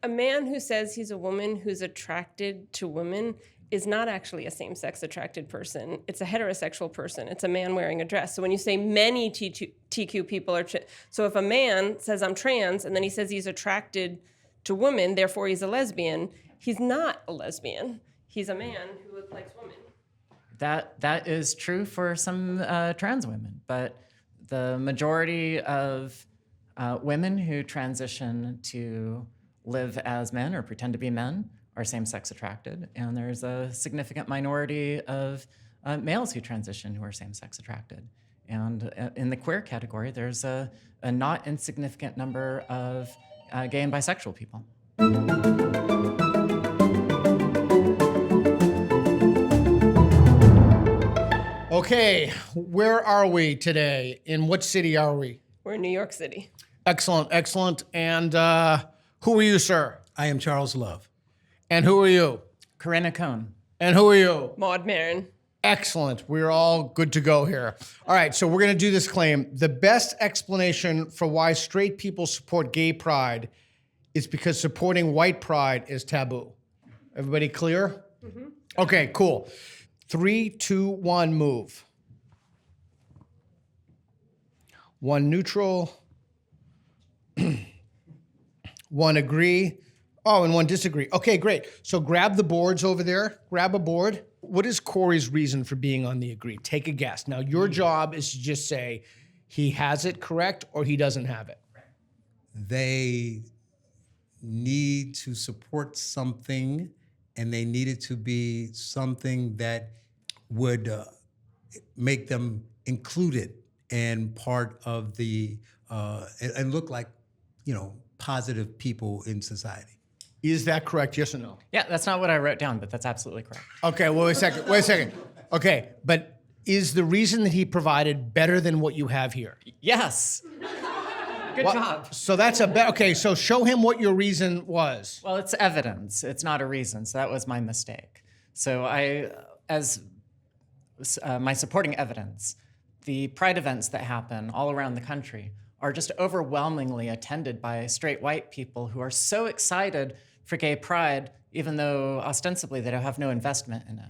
A man who says he's a woman who's attracted to women is not actually a same-sex attracted person. It's a heterosexual person. It's a man wearing a dress. So when you say many TQ people are... So if a man says, I'm trans, and then he says he's attracted to women, therefore he's a lesbian, he's not a lesbian. He's a man who likes women. That is true for some trans women, but the majority of women who transition to live as men or pretend to be men are same-sex attracted, and there's a significant minority of males who transition who are same-sex attracted. And in the queer category, there's a not insignificant number of gay and bisexual people. Okay, where are we today? In what city are we? We're in New York City. Excellent, excellent. And who are you, sir? I am Charles Love. And who are you? Corinna Cohn. And who are you? Maud Maron. Excellent. We're all good to go here. All right, so we're going to do this claim. The best explanation for why straight people support gay pride is because supporting white pride is taboo. Everybody clear? Mm-hmm. Okay, cool. 3, 2, 1, move. 1 neutral. 1 agree. Oh, and 1 disagree. Okay, great. So grab the boards over there. Grab a board. What is Corey's reason for being on the agree? Take a guess. Now, your job is to just say he has it correct or he doesn't have it. They need to support something, and they need it to be something that would make them included and part of the, and look like, positive people in society. Is that correct, yes or no? Yeah, that's not what I wrote down, but that's absolutely correct. Okay, well, wait a second. Okay, but is the reason that he provided better than what you have here? Yes. Good job. So that's okay, so show him what your reason was. Well, it's evidence. It's not a reason, so that was my mistake. So my supporting evidence, the pride events that happen all around the country are just overwhelmingly attended by straight white people who are so excited for gay pride, even though ostensibly they don't have no investment in it.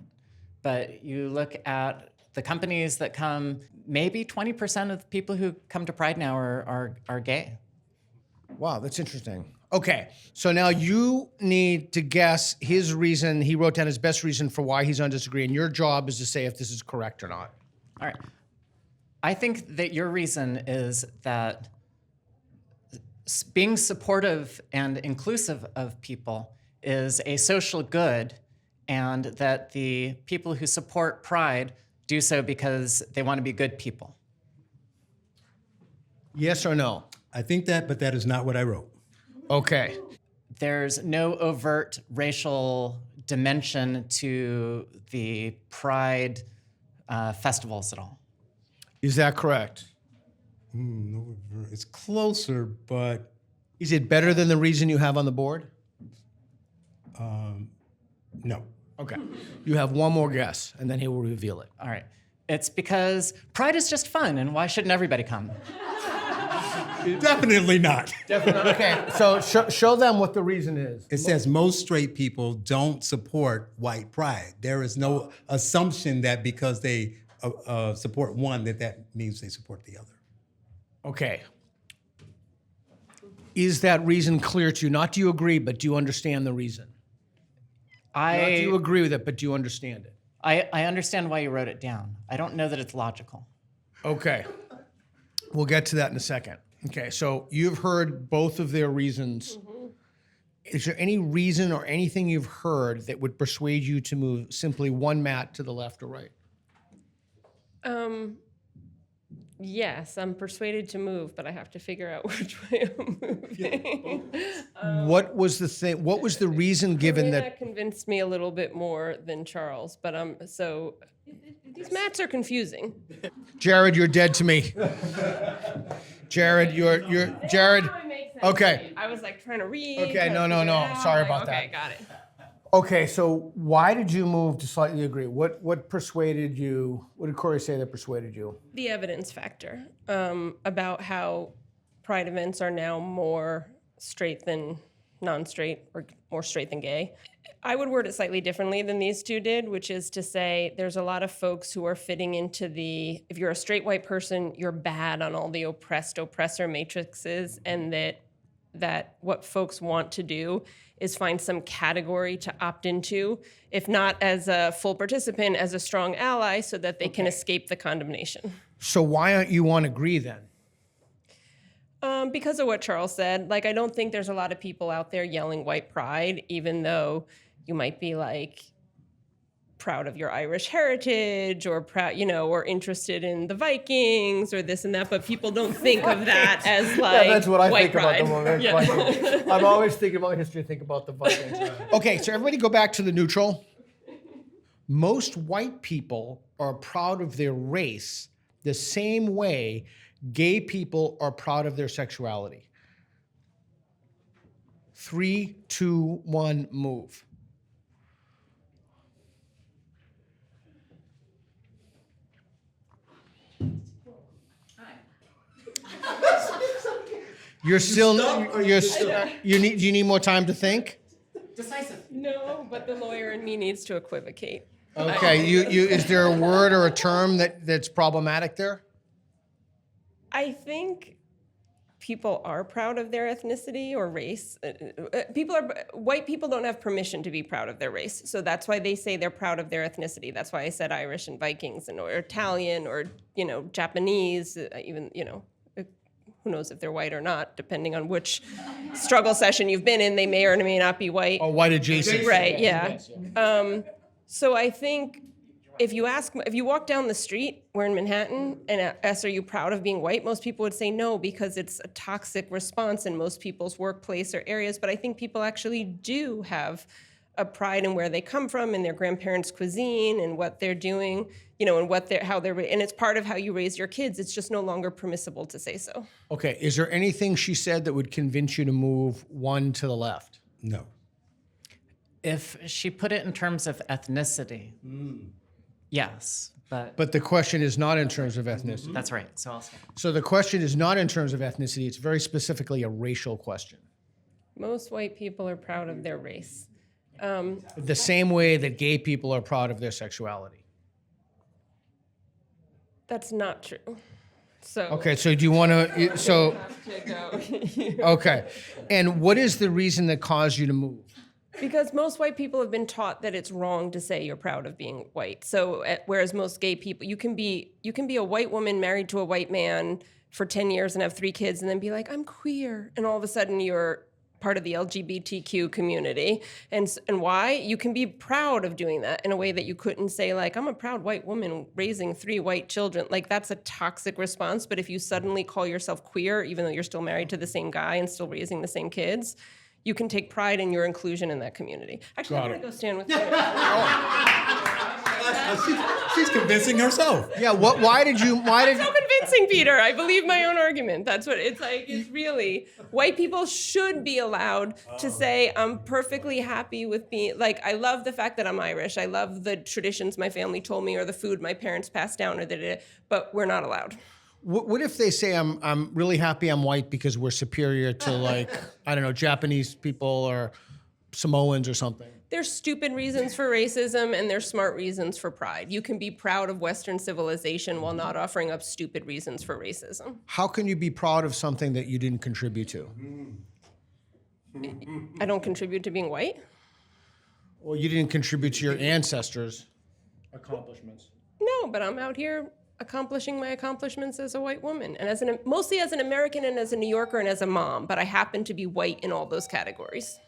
But you look at the companies that come, maybe 20% of the people who come to Pride now are gay. Wow, that's interesting. Okay, so now you need to guess his reason. He wrote down his best reason for why he's on disagree, and your job is to say if this is correct or not. All right. I think that your reason is that being supportive and inclusive of people is a social good, and that the people who support Pride do so because they want to be good people. Yes or no? I think that, but that is not what I wrote. Okay. There's no overt racial dimension to the Pride festivals at all. Is that correct? No, it's closer, but... Is it better than the reason you have on the board? No. Okay. You have one more guess, and then he will reveal it. All right. It's because Pride is just fun, and why shouldn't everybody come? Definitely not. Definitely. Okay, so show them what the reason is. It says most straight people don't support white pride. There is no assumption that because they support one, that means they support the other. Okay. Is that reason clear to you? Not do you agree, but do you understand the reason? Not do you agree with it, but do you understand it? I understand why you wrote it down. I don't know that it's logical. Okay. We'll get to that in a second. Okay, so you've heard both of their reasons. Mm-hmm. Is there any reason or anything you've heard that would persuade you to move simply one mat to the left or right? Yes, I'm persuaded to move, but I have to figure out which way I'm moving. What was the thing? What was the reason given that convinced me a little bit more than Charles? But so these mats are confusing. Jared, you're dead to me. Jared, you're Jared. Okay. I was like trying to read. Okay, no. Sorry about that. Okay, got it. Okay, so why did you move to slightly agree? What persuaded you? What did Corey say that persuaded you? The evidence factor about how pride events are now more straight than non-straight or more straight than gay. I would word it slightly differently than these two did, which is to say there's a lot of folks who are fitting into the, if you're a straight white person, you're bad on all the oppressor matrices, and that what folks want to do is find some category to opt into, if not as a full participant, as a strong ally, so that they can escape the condemnation. So why aren't you on agree then? Because of what Charles said, like, I don't think there's a lot of people out there yelling white pride, even though you might be like proud of your Irish heritage or proud, or interested in the Vikings or this and that, but people don't think of that as like That's what I white think pride. about the Vikings. I'm always thinking about history, think about the Vikings. Okay, so everybody go back to the neutral. Most white people are proud of their race the same way gay people are proud of their sexuality. 3, 2, 1, move. You're still, you need more time to think? Decisive. No, but the lawyer in me needs to equivocate. Okay, is there a word or a term that's problematic there? I think people are proud of their ethnicity or race. White people don't have permission to be proud of their race, so that's why they say they're proud of their ethnicity. That's why I said Irish and Vikings or Italian or Japanese, even who knows if they're white or not, depending on which struggle session you've been in, they may or may not be white. Oh, white adjacent. Right, yeah. So I think if you walk down the street, we're in Manhattan, and ask, are you proud of being white? Most people would say no, because it's a toxic response in most people's workplace or areas. But I think people actually do have a pride in where they come from and their grandparents' cuisine and what they're doing, and and it's part of how you raise your kids. It's just no longer permissible to say so. Okay, is there anything she said that would convince you to move one to the left? No. If she put it in terms of ethnicity, yes, But the question is not in terms of ethnicity. that's right. So I'll say. So the question is not in terms of ethnicity. It's very specifically a racial question. Most white people are proud of their race. The same way that gay people are proud of their sexuality. That's not true. So Okay, so do you want to, okay. And what is the reason that caused you to move? Because most white people have been taught that it's wrong to say you're proud of being white. So whereas most gay people, you can be a white woman married to a white man for 10 years and have 3 kids and then be like, I'm queer. And all of a sudden you're part of the LGBTQ community. And why? You can be proud of doing that in a way that you couldn't say, like, I'm a proud white woman raising 3 white children. Like, that's a toxic response. But if you suddenly call yourself queer, even though you're still married to the same guy and still raising the same kids, you can take pride in your inclusion in that community. Actually, I'm going to go stand with you. She's convincing herself. Yeah, why did So convincing, Peter. I believe my own argument. That's what it's like. It's really, white people should be allowed to say, I'm perfectly happy with being, like, I love the fact that I'm Irish. I love the traditions my family told me or the food my parents passed down, but we're not allowed. What if they say I'm really happy I'm white because we're superior to, like, I don't know, Japanese people or Samoans or something? There's stupid reasons for racism and there's smart reasons for pride. You can be proud of Western civilization while not offering up stupid reasons for racism. How can you be proud of something that you didn't contribute to? I don't contribute to being white? Well, you didn't contribute to your ancestors' accomplishments. No, but I'm out here accomplishing my accomplishments as a white woman and mostly as an American and as a New Yorker and as a mom, but I happen to be white in all those categories.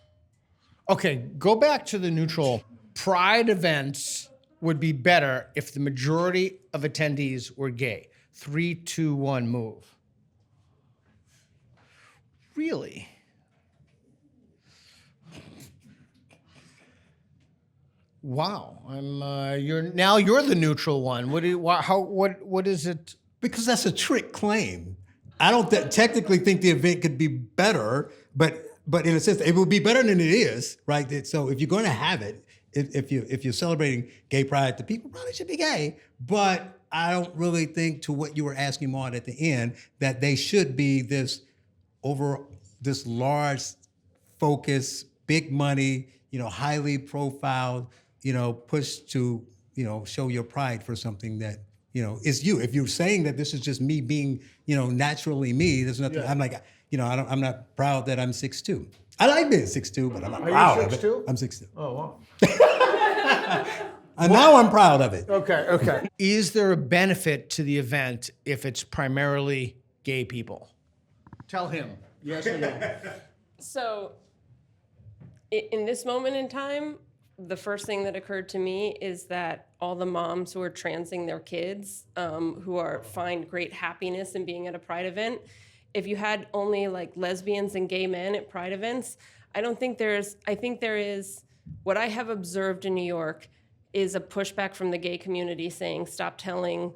Okay, go back to the neutral. Pride events would be better if the majority of attendees were gay. 3, 2, 1, move. Really? Wow, you're the neutral one. What is it? Because that's a trick claim. I don't technically think the event could be better, but in a sense, it would be better than it is, right? So if you're going to have it, if you're celebrating gay pride, the people probably should be gay. But I don't really think, to what you were asking Maud at the end, that they should be this large focused, big money, highly profiled, pushed to, show your pride for something that, is you. If you're saying that this is just me being, naturally me, there's nothing, I'm like, I'm not proud that I'm 6'2". I like being 6'2", but I'm not proud of it. 6'2"? I'm 6'2". Oh, wow. And now I'm proud of it. Okay. Is there a benefit to the event if it's primarily gay people? Tell him. Yes or no? So, in this moment in time, the first thing that occurred to me is that all the moms who are transing their kids, find great happiness in being at a Pride event, if you had only like lesbians and gay men at Pride events, I think there is, what I have observed in New York is a pushback from the gay community saying, stop telling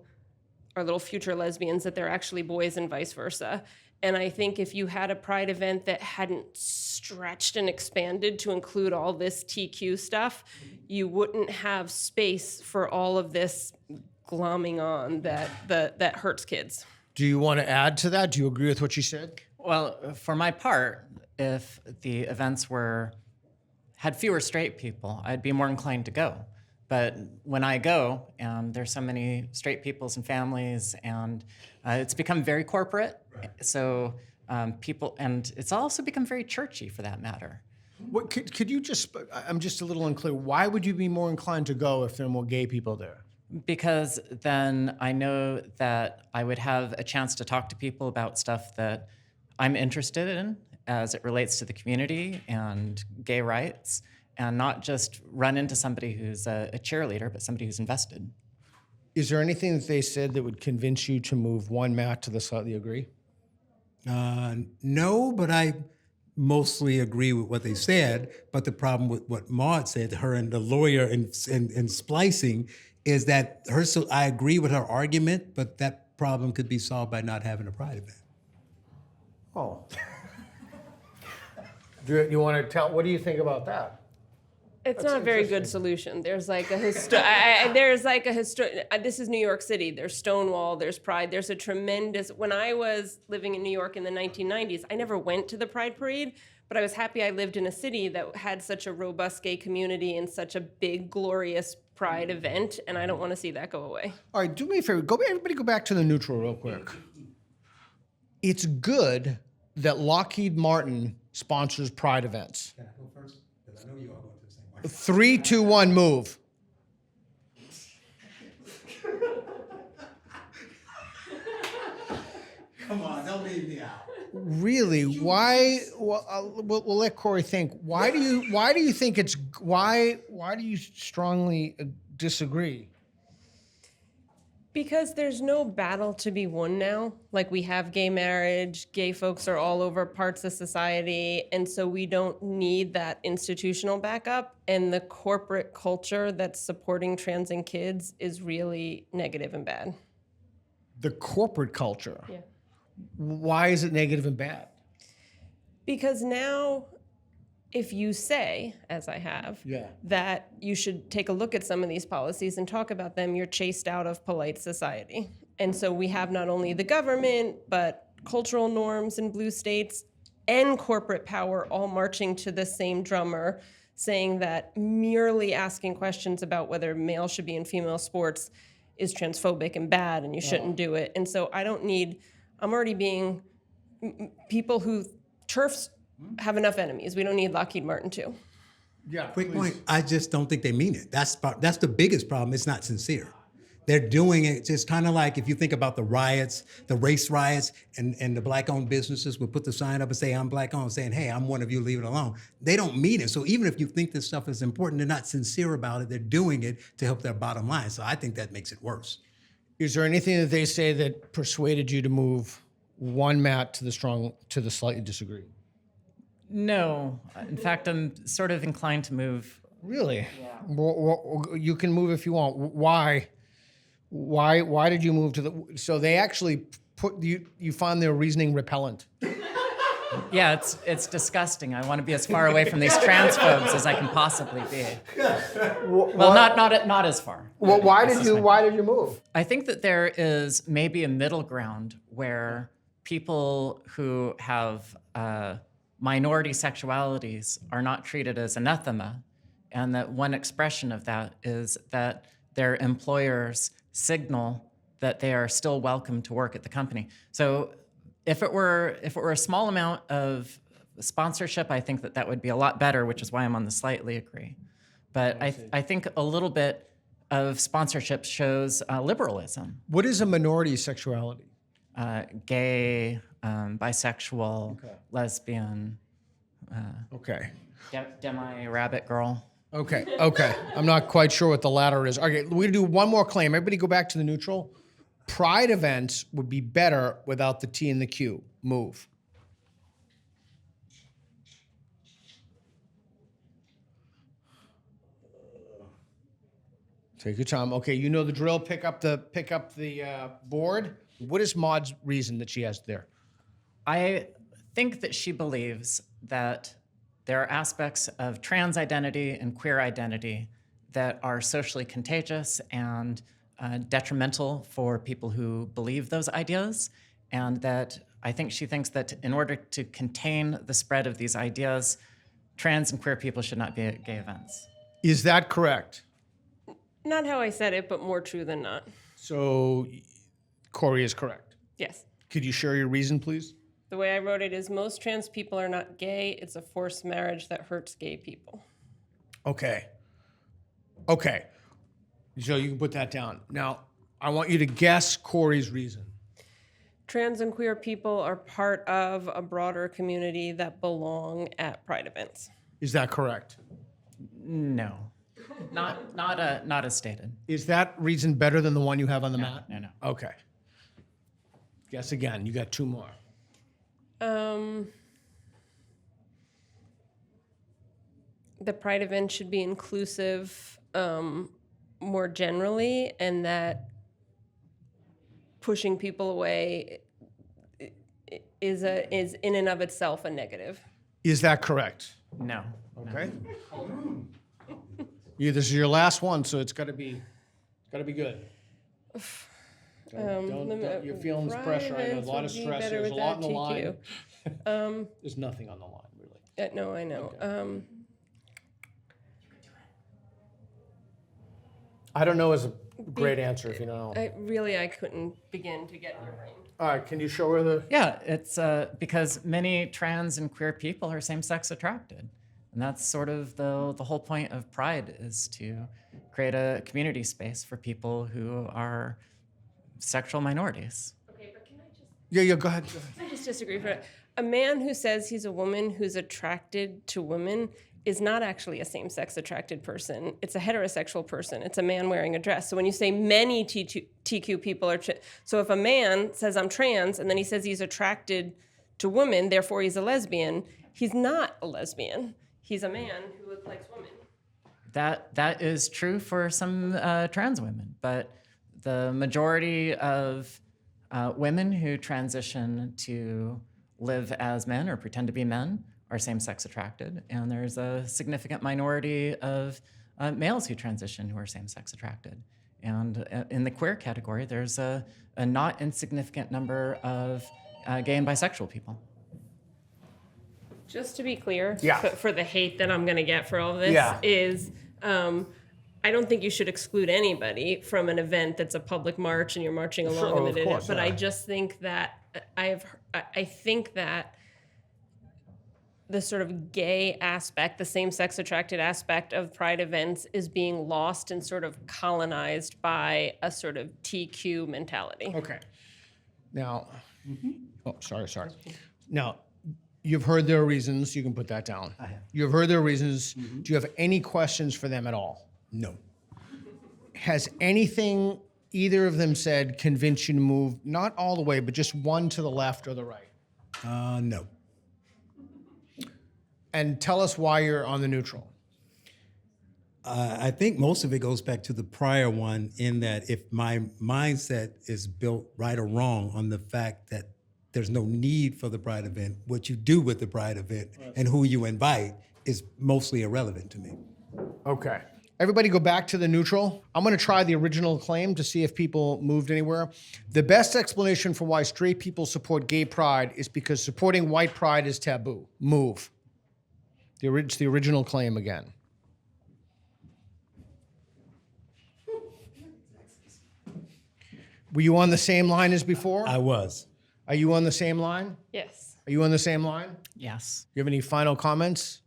our little future lesbians that they're actually boys and vice versa. And I think if you had a Pride event that hadn't stretched and expanded to include all this TQ stuff, you wouldn't have space for all of this glomming on that hurts kids. Do you want to add to that? Do you agree with what she said? Well, for my part, if the events had fewer straight people, I'd be more inclined to go. But when I go, and there's so many straight peoples and families, and it's become very corporate, so people, and it's also become very churchy for that matter. What could you just? I'm just a little unclear. Why would you be more inclined to go if there are more gay people there? Because then I know that I would have a chance to talk to people about stuff that I'm interested in as it relates to the community and gay rights, and not just run into somebody who's a cheerleader, but somebody who's invested. Is there anything that they said that would convince you to move one mat to the slightly agree? No, but I mostly agree with what they said. But the problem with what Maud said, her and the lawyer and splicing, is that so I agree with her argument, but that problem could be solved by not having a Pride event. Oh. Do you want to tell? What do you think about that? It's not a very good solution. There's like a this is New York City. There's Stonewall, there's Pride. There's a tremendous, when I was living in New York in the 1990s, I never went to the Pride Parade, but I was happy I lived in a city that had such a robust gay community and such a big, glorious Pride event, and I don't want to see that go away. All right, do me a favor. Everybody go back to the neutral real quick. It's good that Lockheed Martin sponsors Pride events. Can I go first? Because I know you all going to the same way. 3, 2, 1, move. Come on, don't leave me out. Really? Why? Well, we'll let Corey think. Why do you think it's why do you strongly disagree? Because there's no battle to be won now. Like, we have gay marriage, gay folks are all over parts of society, and so we don't need that institutional backup. And the corporate culture that's supporting trans and kids is really negative and bad. The corporate culture. Yeah. Why is it negative and bad? Because now, if you say, as I have, that you should take a look at some of these policies and talk about them, you're chased out of polite society. And so we have not only the government, but cultural norms in blue states and corporate power all marching to the same drummer, saying that merely asking questions about whether male should be in female sports is transphobic and bad and you shouldn't do it. And so I'm already being, people who, TERFs have enough enemies. We don't need Lockheed Martin too. Yeah. Quick point. I just don't think they mean it. That's the biggest problem. It's not sincere. They're doing it just kind of like if you think about the riots, the race riots, and the black-owned businesses would put the sign up and say, I'm black-owned, saying, hey, I'm one of you, leave it alone. They don't mean it. So even if you think this stuff is important, they're not sincere about it. They're doing it to help their bottom line. So I think that makes it worse. Is there anything that they say that persuaded you to move one mat to the slightly disagree? No. In fact, I'm sort of inclined to move. Really? Yeah. Well, you can move if you want. Why? Why did you move to the? So they actually put you. You found their reasoning repellent. Yeah, it's disgusting. I want to be as far away from these transphobes as I can possibly be. Well, not as far. Well, why did you move? I think that there is maybe a middle ground where people who have minority sexualities are not treated as anathema, and that one expression of that is that their employers signal that they are still welcome to work at the company. So if it were a small amount of sponsorship, I think that would be a lot better, which is why I'm on the slightly agree. But I think a little bit of sponsorship shows liberalism. What is a minority sexuality? Gay, bisexual, lesbian, Okay. demi-rabbit girl. Okay. I'm not quite sure what the latter is. Okay, we're gonna do one more claim. Everybody go back to the neutral. Pride events would be better without the T and the Q. Move. Take your time. Okay, you know the drill. Pick up the board. What is Maud's reason that she has there? I think that she believes that there are aspects of trans identity and queer identity that are socially contagious and detrimental for people who believe those ideas, and that I think she thinks that in order to contain the spread of these ideas, trans and queer people should not be at gay events. Is that correct? Not how I said it, but more true than not. So, Corey is correct. Yes. Could you share your reason, please? The way I wrote it is most trans people are not gay. It's a forced marriage that hurts gay people. Okay. So you can put that down. Now, I want you to guess Corey's reason. Trans and queer people are part of a broader community that belong at Pride events. Is that correct? No, not as stated. Is that reason better than the one you have on the mat? No. Okay. Guess again. You got two more. The Pride event should be inclusive more generally, and that pushing people away is in and of itself a negative. Is that correct? No. Okay. This is your last one, so it's got to be good. Don't you're feeling this pressure. I know a lot of stress. There's a lot on the line. There's nothing on the line, really. No, I know. Okay. I don't know is a great answer if you don't know. I couldn't begin to get your brain. All right, can you show her the... Yeah, it's because many trans and queer people are same-sex attracted. And that's sort of the whole point of Pride, is to create a community space for people who are sexual minorities. Okay, but can I just... Yeah, go ahead. I just disagree for it. A man who says he's a woman who's attracted to women is not actually a same-sex attracted person. It's a heterosexual person. It's a man wearing a dress. So when you say many TQ people are... So if a man says, I'm trans, and then he says he's attracted to women, therefore he's a lesbian, he's not a lesbian. He's a man who likes women. That is true for some trans women, but the majority of women who transition to live as men or pretend to be men are same-sex attracted, and there's a significant minority of males who transition who are same-sex attracted. And in the queer category, there's a not insignificant number of gay and bisexual people. Just to be clear, Yeah. for the hate that I'm going to get for all of this, Yeah. is I don't think you should exclude anybody from an event that's a public march and you're marching along Sure, with of it. course, But yeah. I just think that I think that the sort of gay aspect, the same-sex attracted aspect of Pride events is being lost and sort of colonized by a sort of TQ mentality. Okay. Now, oh, sorry. Now, you've heard their reasons. You can put that down. I have. You've heard their reasons. Do you have any questions for them at all? No. Has anything either of them said convince you to move, not all the way, but just one to the left or the right? No. And tell us why you're on the neutral. I think most of it goes back to the prior one, in that if my mindset is built right or wrong on the fact that there's no need for the Pride event, what you do with the Pride event and who you invite is mostly irrelevant to me. Okay. Everybody go back to the neutral. I'm going to try the original claim to see if people moved anywhere. The best explanation for why straight people support gay pride is because supporting white pride is taboo. Move. It's the original claim again. Were you on the same line as before? I was. Are you on the same line? Yes. Are you on the same line? Yes. You have any final comments?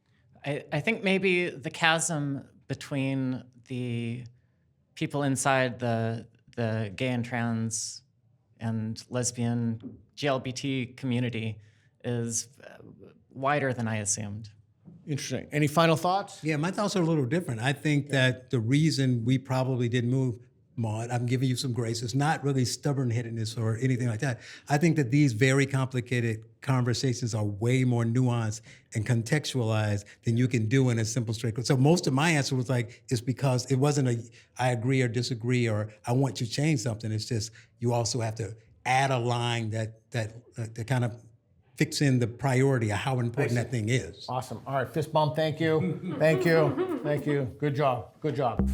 I think maybe the chasm between the people inside the gay and trans and lesbian GLBT community is wider than I assumed. Interesting. Any final thoughts? Yeah, my thoughts are a little different. I think that the reason we probably didn't move, Maud, I'm giving you some grace, it's not really stubborn-headedness or anything like that. I think that these very complicated conversations are way more nuanced and contextualized than you can do in a simple straight. So most of my answer was like, it's because it wasn't a I agree or disagree or I want you to change something. It's just you also have to add a line that kind of fix in the priority of how important that thing is. Awesome. All right, fist bump. Thank you. Thank you. Thank you. Good job. Good job.